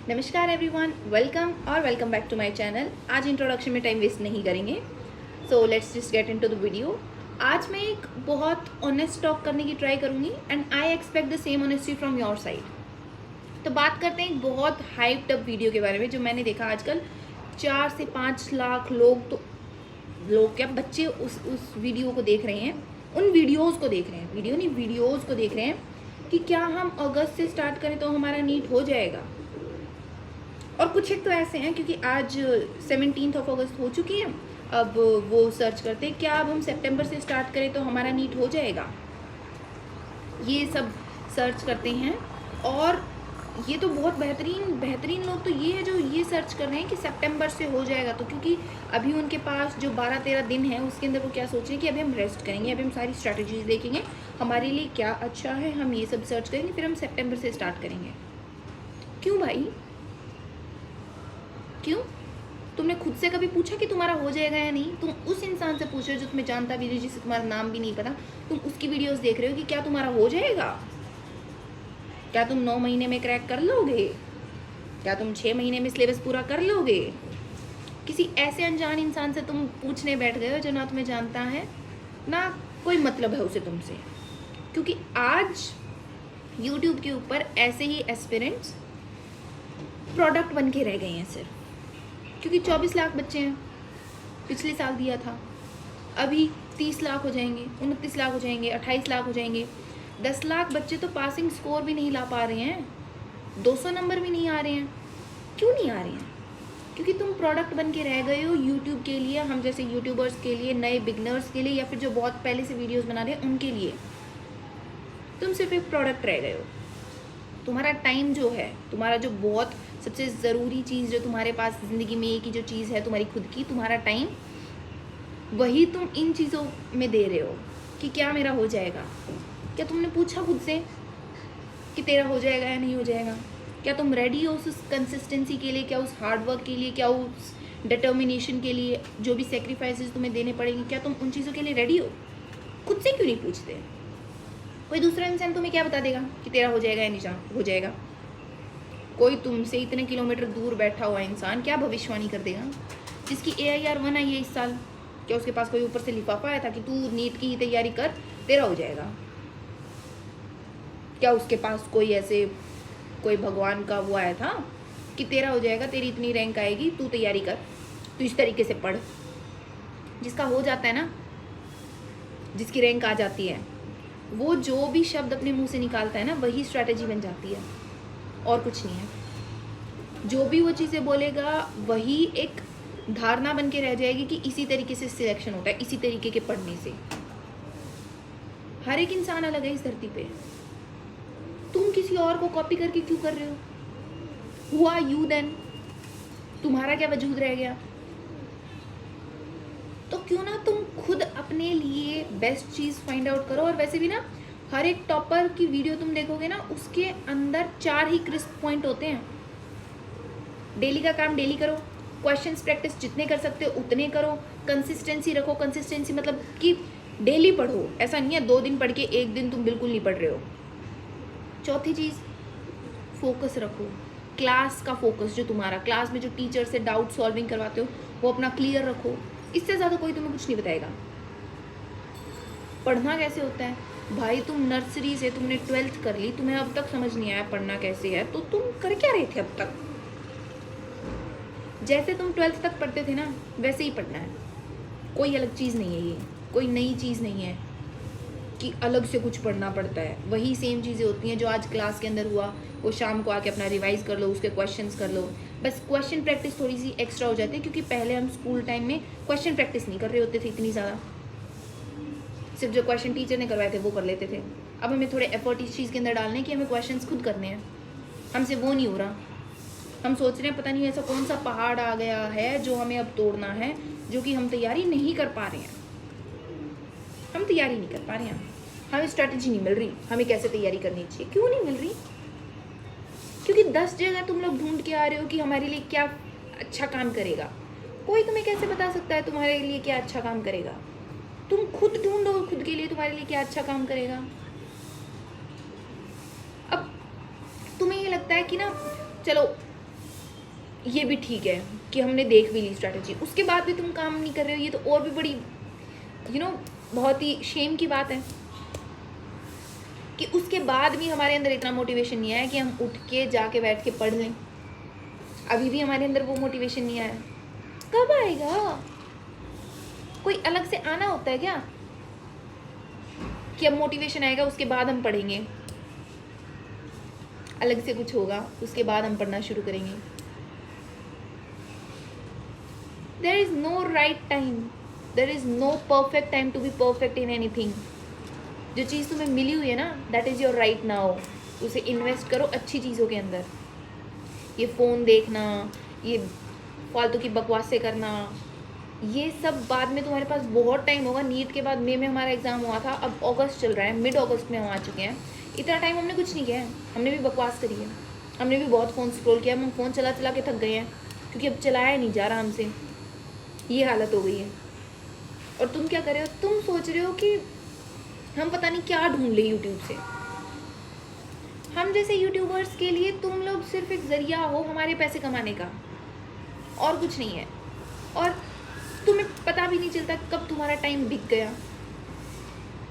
नमस्कार everyone, welcome back to my channel. आज introduction में टाइम वेस्ट नहीं करेंगे, so let's just get into the video. आज मैं एक बहुत ऑनेस्ट टॉक करने की ट्राई करूँगी and I expect the same honesty from your side. तो बात करते हैं एक बहुत हाइप्ड अप वीडियो के बारे में जो मैंने देखा आजकल 4 से 5 लाख लोग क्या बच्चे उस वीडियो को देख रहे हैं, उन वीडियोज़ को देख रहे हैं, वीडियो नहीं वीडियोज़ को देख रहे हैं कि क्या हम अगस्त से स्टार्ट करें तो हमारा नीट हो जाएगा। और कुछ एक तो ऐसे हैं क्योंकि आज 17 अगस्त हो चुकी है, अब वो सर्च करते हैं क्या अब हम सितंबर से स्टार्ट करें तो हमारा नीट हो जाएगा, ये सब सर्च करते हैं। और ये तो बहुत बेहतरीन लोग तो ये है जो ये सर्च कर रहे हैं कि सितंबर से हो जाएगा, तो क्योंकि अभी उनके पास जो 12-13 दिन है उसके अंदर वो क्या सोच रहे हैं कि अभी हम रेस्ट करेंगे, अभी हम सारी स्ट्रैटेजीज देखेंगे, हमारे लिए क्या अच्छा है, हम ये सब सर्च करेंगे, फिर हम सितंबर से स्टार्ट करेंगे। क्यों भाई, क्यों? तुमने खुद से कभी पूछा कि तुम्हारा हो जाएगा या नहीं? तुम उस इंसान से पूछ रहे हो जो तुम्हें जानता भी नहीं, जिसे तुम्हारा नाम भी नहीं पता, तुम उसकी वीडियोस देख रहे हो कि क्या तुम्हारा हो जाएगा, क्या तुम 9 महीने में क्रैक कर लोगे, क्या तुम 6 महीने में सिलेबस पूरा कर लोगे? किसी ऐसे अनजान इंसान से तुम पूछने बैठ गए हो जो ना तुम्हें जानता है ना कोई मतलब है उसे तुमसे। क्योंकि आज यूट्यूब के ऊपर ऐसे ही एस्पिरेंट्स प्रोडक्ट बन के रह गए हैं सिर्फ, क्योंकि 24 लाख बच्चे हैं, पिछले साल दिया था, अभी 30 लाख हो जाएंगे, 29 लाख हो जाएंगे, 28 लाख हो जाएंगे। 10 लाख बच्चे तो पासिंग स्कोर भी नहीं ला पा रहे हैं, 200 नंबर भी नहीं आ रहे हैं। क्यों नहीं आ रहे हैं? क्योंकि तुम प्रोडक्ट बन के रह गए हो यूट्यूब के लिए, हम जैसे यूट्यूबर्स के लिए, नए बिगनर्स के लिए, या फिर जो बहुत पहले से वीडियोज़ बना रहे हैं उनके लिए तुम सिर्फ एक प्रोडक्ट रह गए हो। तुम्हारा टाइम जो है, तुम्हारा जो बहुत सबसे ज़रूरी चीज़ जो तुम्हारे पास ज़िंदगी में एक ही जो चीज़ है तुम्हारी खुद की, तुम्हारा टाइम, वही तुम इन चीज़ों में दे रहे हो कि क्या मेरा हो जाएगा। क्या तुमने पूछा खुद से कि तेरा हो जाएगा या नहीं हो जाएगा? क्या तुम रेडी हो उस कंसिस्टेंसी के लिए, क्या उस हार्डवर्क के लिए, क्या उस डिटर्मिनेशन के लिए, जो भी सेक्रीफाइसेस तुम्हें देने पड़ेंगे, क्या तुम उन चीज़ों के लिए रेडी हो? खुद से क्यों नहीं पूछते? कोई दूसरा इंसान तुम्हें क्या बता देगा कि तेरा हो जाएगा या नहीं हो जाएगा? कोई तुमसे इतने किलोमीटर दूर बैठा हुआ इंसान क्या भविष्यवाणी कर देगा? जिसकी AIR 1 आई है इस साल, क्या उसके पास कोई ऊपर से लिफाफा आया था कि तू नीट की ही तैयारी कर तेरा हो जाएगा? क्या उसके पास कोई भगवान का वो आया था कि तेरा हो जाएगा, तेरी इतनी रैंक आएगी, तू तैयारी कर, तू इस तरीके से पढ़? जिसका हो जाता है ना, जिसकी रैंक आ जाती है, वो जो भी शब्द अपने मुंह से निकालता है ना, वही स्ट्रैटेजी बन जाती है और कुछ नहीं है। जो भी वो चीज़ें बोलेगा वही एक धारणा बन के रह जाएगी कि इसी तरीके से सिलेक्शन होता है, इसी तरीके के पढ़ने से। हर एक इंसान अलग है इस धरती पे, तुम किसी और को कॉपी करके क्यों कर रहे हो? Who are you then? तुम्हारा क्या वजूद रह गया? तो क्यों ना तुम खुद अपने लिए बेस्ट चीज़ फाइंड आउट करो। और वैसे भी ना, हर एक टॉपर की वीडियो तुम देखोगे ना, उसके अंदर 4 ही क्रिस्प पॉइंट होते हैं। डेली का काम डेली करो, क्वेश्चंस प्रैक्टिस जितने कर सकते हो उतने करो, कंसिस्टेंसी रखो। कंसिस्टेंसी मतलब कि डेली पढ़ो, ऐसा नहीं है 2 दिन पढ़ के 1 दिन तुम बिल्कुल नहीं पढ़ रहे हो। चौथी चीज़, फोकस रखो। क्लास का फोकस, जो तुम्हारा क्लास में जो टीचर से डाउट सॉल्विंग करवाते हो वो अपना क्लियर रखो। इससे ज़्यादा कोई तुम्हें कुछ नहीं बताएगा। पढ़ना कैसे होता है भाई, तुम नर्सरी से तुमने 12th कर ली, तुम्हें अब तक समझ नहीं आया पढ़ना कैसे है, तो तुम कर क्या रहे थे अब तक? जैसे तुम 12th तक पढ़ते थे ना, वैसे ही पढ़ना है। कोई अलग चीज़ नहीं है, ये कोई नई चीज़ नहीं है कि अलग से कुछ पढ़ना पड़ता है। वही सेम चीज़ें होती हैं जो आज क्लास के अंदर हुआ, वो शाम को आके अपना रिवाइज कर लो, उसके क्वेश्चंस कर लो। बस क्वेश्चन प्रैक्टिस थोड़ी सी एक्स्ट्रा हो जाती है, क्योंकि पहले हम स्कूल टाइम में क्वेश्चन प्रैक्टिस नहीं कर रहे होते थे इतनी ज़्यादा, सिर्फ जो क्वेश्चन टीचर ने करवाए थे वो कर लेते थे। अब हमें थोड़े एफर्ट इस चीज़ के अंदर डालने कि हमें क्वेश्चन खुद करने हैं, हमसे वो नहीं हो रहा। हम सोच रहे हैं पता नहीं ऐसा कौन सा पहाड़ आ गया है जो हमें अब तोड़ना है, जो कि हम तैयारी नहीं कर पा रहे हैं। हम तैयारी नहीं कर पा रहे हैं, हमें स्ट्रैटेजी नहीं मिल रही, हमें कैसे तैयारी करनी चाहिए। क्यों नहीं मिल रही? क्योंकि 10 जगह तुम लोग ढूंढ के आ रहे हो कि हमारे लिए क्या अच्छा काम करेगा। कोई तुम्हें कैसे बता सकता है तुम्हारे लिए क्या अच्छा काम करेगा? तुम खुद ढूंढो खुद के लिए तुम्हारे लिए क्या अच्छा काम करेगा। अब तुम्हें ये लगता है कि ना, चलो ये भी ठीक है कि हमने देख भी ली स्ट्रैटेजी, उसके बाद भी तुम काम नहीं कर रहे हो, ये तो और भी बड़ी बहुत ही शेम की बात है कि उसके बाद भी हमारे अंदर इतना मोटिवेशन नहीं आया कि हम उठ के जाके बैठ के पढ़ लें। अभी भी हमारे अंदर वो मोटिवेशन नहीं आया। कब आएगा? कोई अलग से आना होता है क्या कि अब मोटिवेशन आएगा उसके बाद हम पढ़ेंगे? अलग से कुछ होगा, उसके बाद हम पढ़ना शुरू करेंगे। There is no right time, there is no perfect time to be perfect in anything. जो चीज़ तुम्हें मिली हुई है ना, that is your right now. उसे इन्वेस्ट करो अच्छी चीज़ों के अंदर। ये फ़ोन देखना, ये फालतू की बकवासें करना, ये सब बाद में तुम्हारे पास बहुत टाइम होगा। नीट के बाद मई में हमारा एग्ज़ाम हुआ था, अब अगस्त चल रहा है, मिड अगस्त में हम आ चुके हैं। इतना टाइम हमने कुछ नहीं किया है, हमने भी बकवास करी है, हमने भी बहुत फ़ोन स्क्रॉल किया। हम फ़ोन चला चला के थक गए हैं क्योंकि अब चलाया नहीं जा रहा हमसे, ये हालत हो गई है। और तुम क्या कर रहे हो? तुम सोच रहे हो कि हम पता नहीं क्या ढूंढ ले यूट्यूब से। हम जैसे यूट्यूबर्स के लिए तुम लोग सिर्फ एक ज़रिया हो हमारे पैसे कमाने का, और कुछ नहीं है। और तुम्हें पता भी नहीं चलता कब तुम्हारा टाइम बिक गया,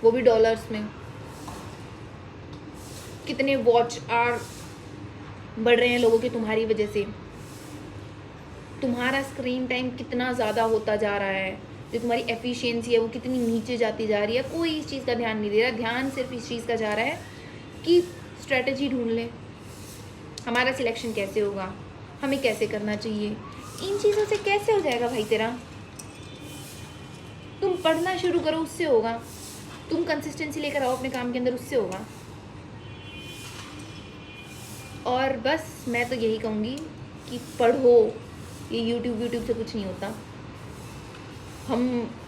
वो भी डॉलर्स में। कितने वॉच आवर बढ़ रहे हैं लोगों के तुम्हारी वजह से। तुम्हारा स्क्रीन टाइम कितना ज़्यादा होता जा रहा है, जो तुम्हारी एफिशिएंसी है वो कितनी नीचे जाती जा रही है। कोई इस चीज़ का ध्यान नहीं दे रहा। ध्यान सिर्फ इस चीज़ का जा रहा है कि स्ट्रेटजी ढूंढ लें, हमारा सिलेक्शन कैसे होगा, हमें कैसे करना चाहिए। इन चीज़ों से कैसे हो जाएगा भाई तेरा? तुम पढ़ना शुरू करो, उससे होगा। तुम कंसिस्टेंसी लेकर आओ अपने काम के अंदर, उससे होगा। और बस मैं तो यही कहूँगी कि पढ़ो। ये यूट्यूब से कुछ नहीं होता।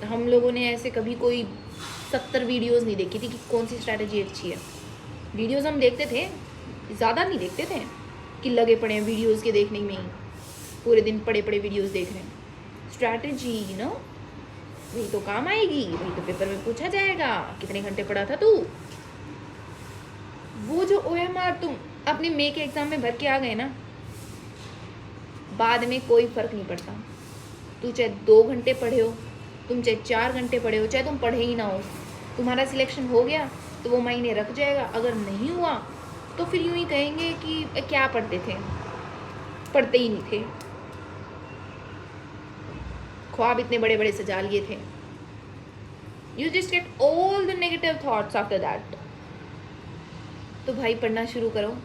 हम लोगों ने ऐसे कभी कोई 70 वीडियोज़ नहीं देखी थी कि कौन सी स्ट्रैटेजी अच्छी है। वीडियोज़ हम देखते थे, ज़्यादा नहीं देखते थे कि लगे पड़े हैं वीडियोज़ के देखने में ही, पूरे दिन पड़े पड़े वीडियोज़ देख रहे हैं। स्ट्रैटेजी वही तो काम आएगी, वही तो पेपर में पूछा जाएगा। कितने घंटे पढ़ा था तू? वो जो OMR तुम अपने मई के एग्ज़ाम में भर के आ गए ना, बाद में कोई फ़र्क नहीं पड़ता। तू चाहे 2 घंटे पढ़े हो, तुम चाहे 4 घंटे पढ़े हो, चाहे तुम पढ़े ही ना हो, तुम्हारा सिलेक्शन हो गया तो वो मायने रख जाएगा। अगर नहीं हुआ तो फिर यूँ ही कहेंगे कि क्या पढ़ते थे, पढ़ते ही नहीं थे, ख्वाब इतने बड़े बड़े सजा लिए थे। You just get all the negative thoughts after that. तो भाई पढ़ना शुरू करो।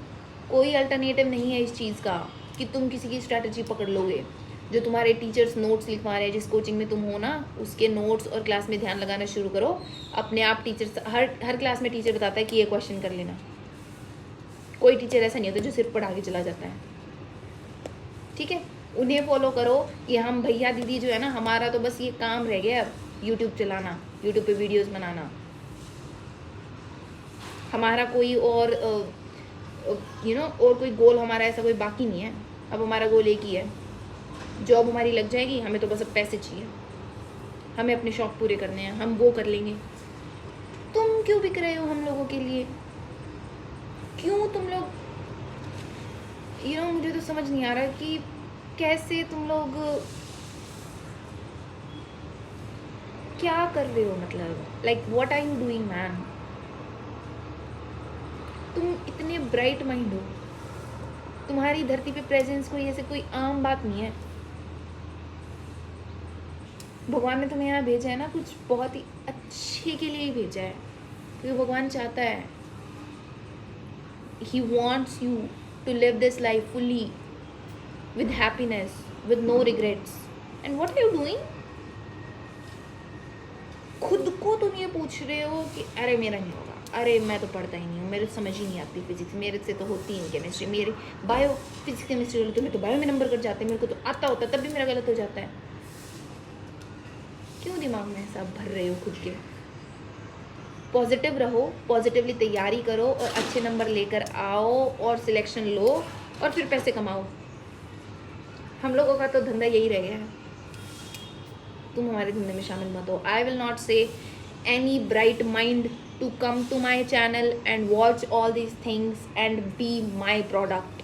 कोई अल्टरनेटिव नहीं है इस चीज़ का कि तुम किसी की स्ट्रैटेजी पकड़ लोगे। जो तुम्हारे टीचर्स नोट्स लिखवा रहे हैं, जिस कोचिंग में तुम हो ना, उसके नोट्स और क्लास में ध्यान लगाना शुरू करो। अपने आप टीचर्स, हर क्लास में टीचर बताता है कि ये क्वेश्चन कर लेना। कोई टीचर ऐसा नहीं होता जो सिर्फ पढ़ा के चला जाता है, ठीक है? उन्हें फॉलो करो। ये हम भैया दीदी जो है ना, हमारा तो बस ये काम रह गया अब यूट्यूब चलाना, यूट्यूब पे वीडियोज़ बनाना। हमारा कोई और और कोई गोल हमारा ऐसा कोई बाकी नहीं है। अब हमारा गोल एक ही है, जॉब हमारी लग जाएगी, हमें तो बस अब पैसे चाहिए, हमें अपने शौक़ पूरे करने हैं, हम वो कर लेंगे। तुम क्यों बिक रहे हो हम लोगों के लिए? क्यों तुम लोग मुझे तो समझ नहीं आ रहा कि कैसे तुम लोग क्या कर रहे हो। मतलब like what are you doing man? तुम इतने ब्राइट माइंड हो, तुम्हारी धरती पे प्रेजेंस कोई ऐसे कोई आम बात नहीं है। भगवान ने तुम्हें यहाँ भेजा है ना, कुछ बहुत ही अच्छे के लिए ही भेजा है, क्योंकि भगवान चाहता है, He wants you to live this life fully, with happiness, with no regrets. And what are you doing? खुद को तुम ये पूछ रहे हो कि अरे मेरा नहीं होगा, अरे मैं तो पढ़ता ही नहीं हूँ, मेरे समझ ही नहीं आती फिजिक्स, मेरे से तो होती ही नहीं केमिस्ट्री, मेरी बायो फिजिक्स केमिस्ट्री वाली तुम्हें तो बायो में नंबर कट जाते हैं, मेरे को तो आता होता तब भी मेरा गलत हो जाता है। क्यों दिमाग में ऐसा भर रहे हो खुद के? पॉजिटिव रहो, पॉजिटिवली तैयारी करो और अच्छे नंबर लेकर आओ और सिलेक्शन लो और फिर पैसे कमाओ। हम लोगों का तो धंधा यही रह गया है। तुम हमारे धंधे में शामिल मत हो। I will not say any bright mind to come to my channel and watch all these things and be my product.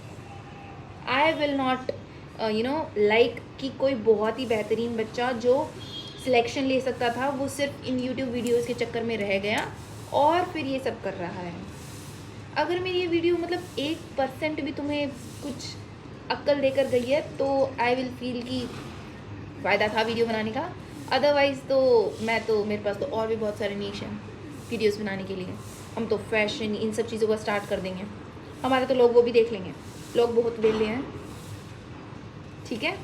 I will not like कि कोई बहुत ही बेहतरीन बच्चा जो सिलेक्शन ले सकता था वो सिर्फ इन यूट्यूब वीडियोस के चक्कर में रह गया और फिर ये सब कर रहा है। अगर मेरी ये वीडियो मतलब 1% भी तुम्हें कुछ अक्ल देकर गई है तो आई विल फील कि फ़ायदा था वीडियो बनाने का। अदरवाइज़ तो मेरे पास तो और भी बहुत सारे नीश हैं वीडियोस बनाने के लिए। हम तो फैशन इन सब चीज़ों का स्टार्ट कर देंगे, हमारे तो लोग वो भी देख लेंगे। लोग बहुत वेले हैं, ठीक है?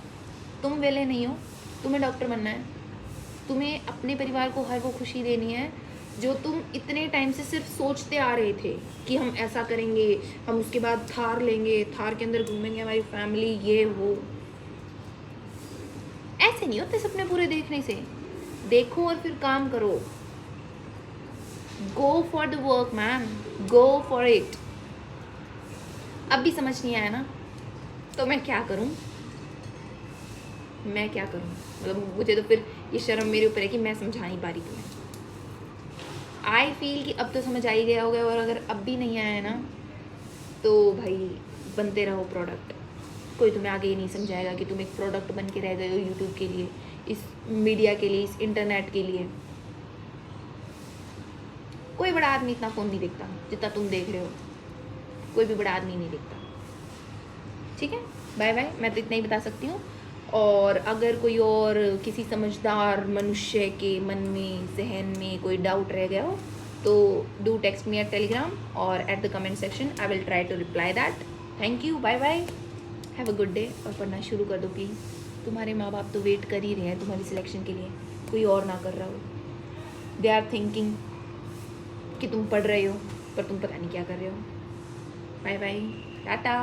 तुम वेले नहीं हो, तुम्हें डॉक्टर बनना है, तुम्हें अपने परिवार को हर वो खुशी देनी है जो तुम इतने टाइम से सिर्फ सोचते आ रहे थे कि हम ऐसा करेंगे, हम उसके बाद थार लेंगे, थार के अंदर घूमेंगे, हमारी फैमिली ये वो। ऐसे नहीं होते सपने पूरे देखने से। देखो और फिर काम करो। Go for the work man, go for it. अब भी समझ नहीं आया ना, तो मैं क्या करूं? मतलब मुझे तो फिर ये शर्म मेरे ऊपर है कि मैं समझा नहीं पा रही तुम्हें। आई फील कि अब तो समझ आ ही गया होगा, और अगर अब भी नहीं आया है ना तो भाई बनते रहो प्रोडक्ट। कोई तुम्हें आगे ये नहीं समझाएगा कि तुम एक प्रोडक्ट बन के रह गए हो यूट्यूब के लिए, इस मीडिया के लिए, इस इंटरनेट के लिए। कोई बड़ा आदमी इतना फ़ोन नहीं देखता जितना तुम देख रहे हो, कोई भी बड़ा आदमी नहीं देखता। ठीक है, बाय बाय। मैं तो इतना ही बता सकती हूँ। और अगर कोई और किसी समझदार मनुष्य के मन में, जहन में कोई डाउट रह गया हो तो do text me at Telegram और at the comment section. I will try to reply that. Thank you, bye bye, have a good day. और पढ़ना शुरू कर दो प्लीज़। तुम्हारे माँ बाप तो वेट कर ही रहे हैं तुम्हारी सिलेक्शन के लिए, कोई और ना कर रहा हो। दे आर थिंकिंग कि तुम पढ़ रहे हो पर तुम पता नहीं क्या कर रहे हो। Bye bye, Tata.